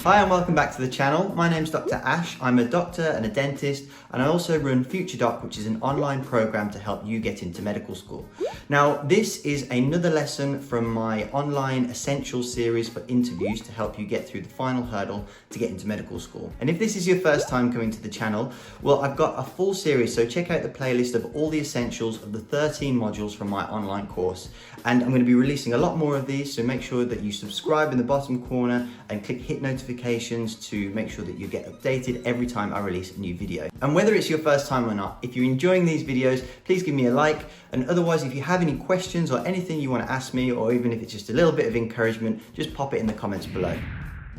Hi and welcome back to the channel. My name's Dr. Ash. I'm a doctor and a dentist, and I also run Future Doc, which is an online program to help you get into medical school. Now, this is another lesson from my online Essentials series for interviews to help you get through the final hurdle to get into medical school. And if this is your first time coming to the channel, well, I've got a full series, so check out the playlist of all the essentials of the 13 modules from my online course. And I'm going to be releasing a lot more of these, so make sure that you subscribe in the bottom corner and click hit notifications to make sure that you get updated every time I release a new video. And whether it's your first time or not, if you're enjoying these videos, please give me a like, and otherwise if you have any questions or anything you want to ask me, or even if it's just a little bit of encouragement, just pop it in the comments below.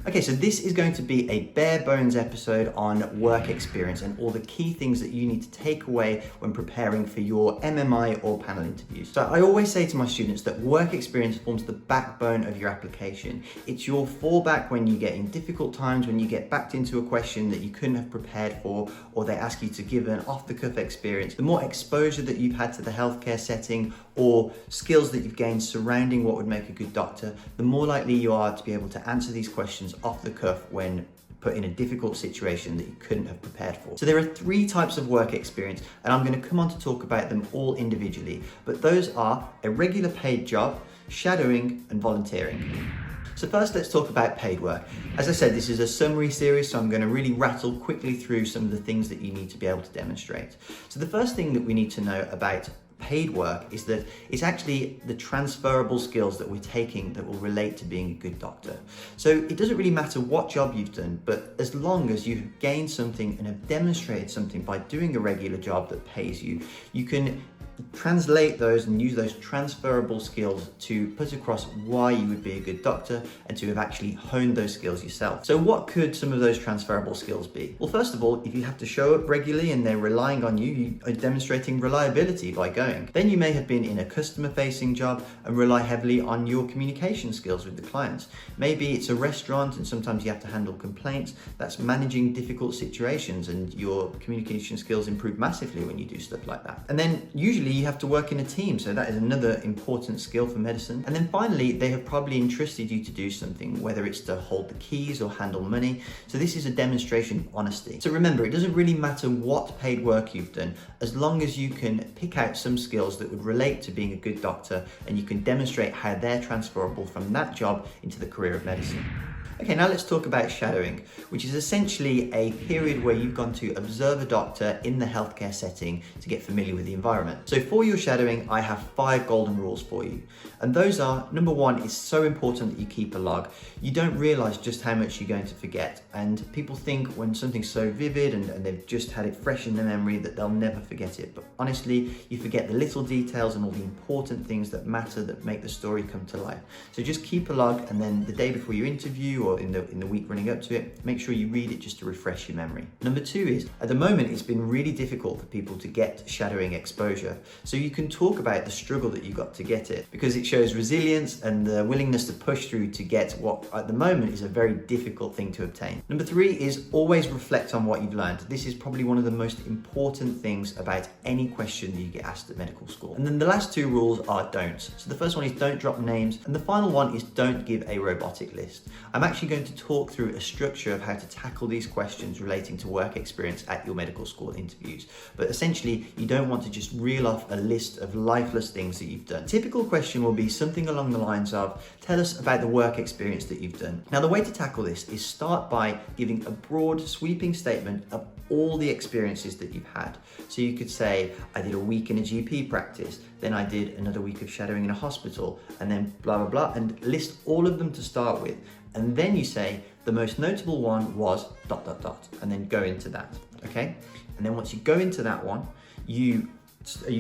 Okay, so this is going to be a bare bones episode on work experience and all the key things that you need to take away when preparing for your MMI or panel interviews. So I always say to my students that work experience forms the backbone of your application. It's your fallback when you get in difficult times, when you get backed into a question that you couldn't have prepared for, or they ask you to give an off-the-cuff experience. The more exposure that you've had to the healthcare setting or skills that you've gained surrounding what would make a good doctor, the more likely you are to be able to answer these questions off the cuff when put in a difficult situation that you couldn't have prepared for. So there are 3 types of work experience, and I'm going to come on to talk about them all individually, but those are a regular paid job, shadowing, and volunteering. So first, let's talk about paid work. As I said, this is a summary series, so I'm going to really rattle quickly through some of the things that you need to be able to demonstrate. So the first thing that we need to know about paid work is that it's actually the transferable skills that we're taking that will relate to being a good doctor. So it doesn't really matter what job you've done, but as long as you've gained something and have demonstrated something by doing a regular job that pays you, you can translate those and use those transferable skills to put across why you would be a good doctor and to have actually honed those skills yourself. So what could some of those transferable skills be? Well, first of all, if you have to show up regularly and they're relying on you, you are demonstrating reliability by going. Then you may have been in a customer-facing job and rely heavily on your communication skills with the clients. Maybe it's a restaurant and sometimes you have to handle complaints. That's managing difficult situations, and your communication skills improve massively when you do stuff like that. And then usually you have to work in a team, so that is another important skill for medicine. And then finally, they have probably entrusted you to do something, whether it's to hold the keys or handle money. So this is a demonstration of honesty. So remember, it doesn't really matter what paid work you've done, as long as you can pick out some skills that would relate to being a good doctor and you can demonstrate how they're transferable from that job into the career of medicine. Okay, now let's talk about shadowing, which is essentially a period where you've gone to observe a doctor in the healthcare setting to get familiar with the environment. So for your shadowing, I have 5 golden rules for you. And those are, number 1, it's so important that you keep a log. You don't realize just how much you're going to forget. And people think when something's so vivid and they've just had it fresh in their memory that they'll never forget it. But honestly, you forget the little details and all the important things that matter, that make the story come to life. So just keep a log, and then the day before your interview or in the week running up to it, make sure you read it just to refresh your memory. Number 2 is, at the moment, it's been really difficult for people to get shadowing exposure. So you can talk about the struggle that you got to get it, because it shows resilience and the willingness to push through to get what at the moment is a very difficult thing to obtain. Number 3 is always reflect on what you've learned. This is probably one of the most important things about any question that you get asked at medical school. And then the last 2 rules are don'ts. So the first one is don't drop names, and the final one is don't give a robotic list. I'm actually going to talk through a structure of how to tackle these questions relating to work experience at your medical school interviews. But essentially, you don't want to just reel off a list of lifeless things that you've done. A typical question will be something along the lines of, tell us about the work experience that you've done. Now, the way to tackle this is start by giving a broad, sweeping statement of all the experiences that you've had. So you could say, I did a week in a GP practice, then I did another week of shadowing in a hospital, and then blah, blah, blah, and list all of them to start with. And then you say, the most notable one was ... and then go into that, okay? And then once you go into that one, you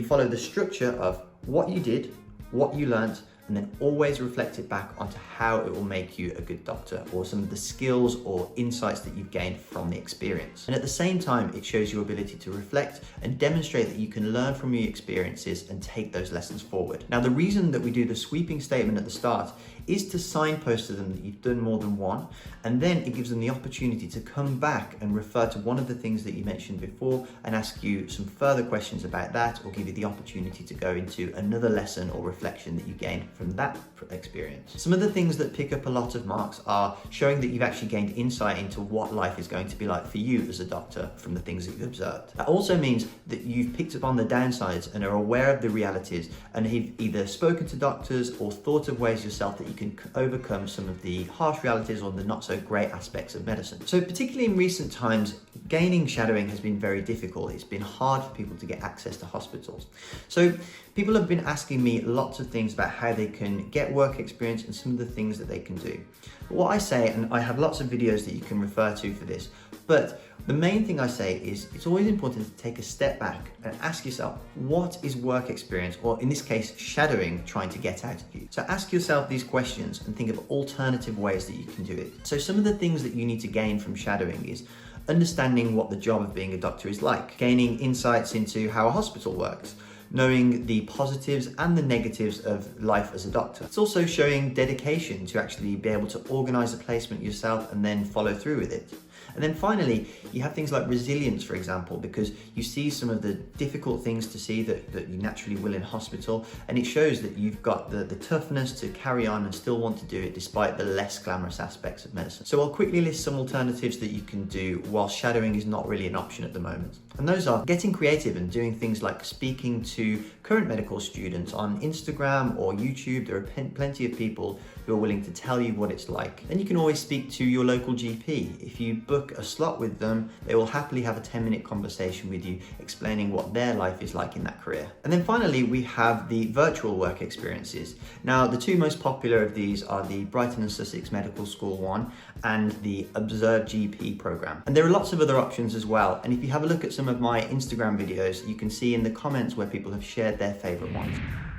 follow the structure of what you did, what you learned, and then always reflect it back onto how it will make you a good doctor, or some of the skills or insights that you've gained from the experience. And at the same time, it shows your ability to reflect and demonstrate that you can learn from your experiences and take those lessons forward. Now, the reason that we do the sweeping statement at the start is to signpost to them that you've done more than one, and then it gives them the opportunity to come back and refer to one of the things that you mentioned before and ask you some further questions about that, or give you the opportunity to go into another lesson or reflection that you gained from that experience. Some of the things that pick up a lot of marks are showing that you've actually gained insight into what life is going to be like for you as a doctor from the things that you've observed. That also means that you've picked up on the downsides and are aware of the realities, and have either spoken to doctors or thought of ways yourself that you can overcome some of the harsh realities or the not so great aspects of medicine. So particularly in recent times, gaining shadowing has been very difficult. It's been hard for people to get access to hospitals. So people have been asking me lots of things about how they can get work experience and some of the things that they can do. But what I say, and I have lots of videos that you can refer to for this, but the main thing I say is it's always important to take a step back and ask yourself, what is work experience, or in this case, shadowing, trying to get out of you? So ask yourself these questions and think of alternative ways that you can do it. So some of the things that you need to gain from shadowing is understanding what the job of being a doctor is like, gaining insights into how a hospital works, knowing the positives and the negatives of life as a doctor. It's also showing dedication to actually be able to organize a placement yourself and then follow through with it. And then finally, you have things like resilience, for example, because you see some of the difficult things to see that you naturally will in hospital, and it shows that you've got the toughness to carry on and still want to do it despite the less glamorous aspects of medicine. So I'll quickly list some alternatives that you can do while shadowing is not really an option at the moment. And those are getting creative and doing things like speaking to current medical students on Instagram or YouTube. There are plenty of people who are willing to tell you what it's like. Then you can always speak to your local GP. If you book a slot with them, they will happily have a 10-minute conversation with you explaining what their life is like in that career. And then finally, we have the virtual work experiences. Now, the two most popular of these are the Brighton and Sussex Medical School one and the Observe GP program. And there are lots of other options as well. And if you have a look at some of my Instagram videos, you can see in the comments where people have shared their favorite ones.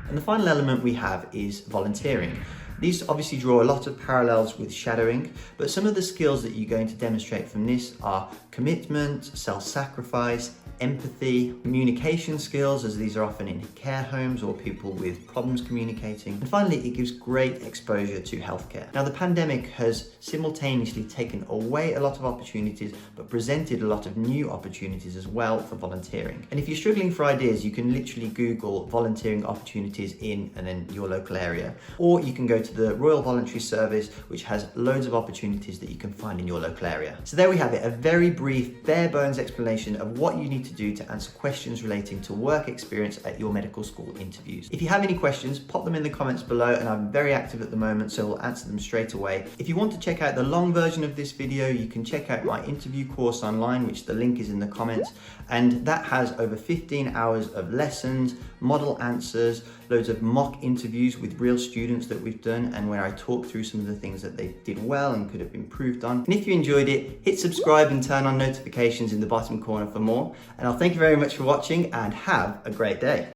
And the final element we have is volunteering. These obviously draw a lot of parallels with shadowing, but some of the skills that you're going to demonstrate from this are commitment, self-sacrifice, empathy, communication skills, as these are often in care homes or people with problems communicating. And finally, it gives great exposure to healthcare. Now, the pandemic has simultaneously taken away a lot of opportunities, but presented a lot of new opportunities as well for volunteering. And if you're struggling for ideas, you can literally Google volunteering opportunities in and then your local area, or you can go to the Royal Voluntary Service, which has loads of opportunities that you can find in your local area. So there we have it, a very brief, bare bones explanation of what you need to do to answer questions relating to work experience at your medical school interviews. If you have any questions, pop them in the comments below, and I'm very active at the moment, so I'll answer them straight away. If you want to check out the long version of this video, you can check out my interview course online, which the link is in the comments, and that has over 15 hours of lessons, model answers, loads of mock interviews with real students that we've done, and where I talk through some of the things that they did well and could have improved on. And if you enjoyed it, hit subscribe and turn on notifications in the bottom corner for more. And I'll thank you very much for watching, and have a great day.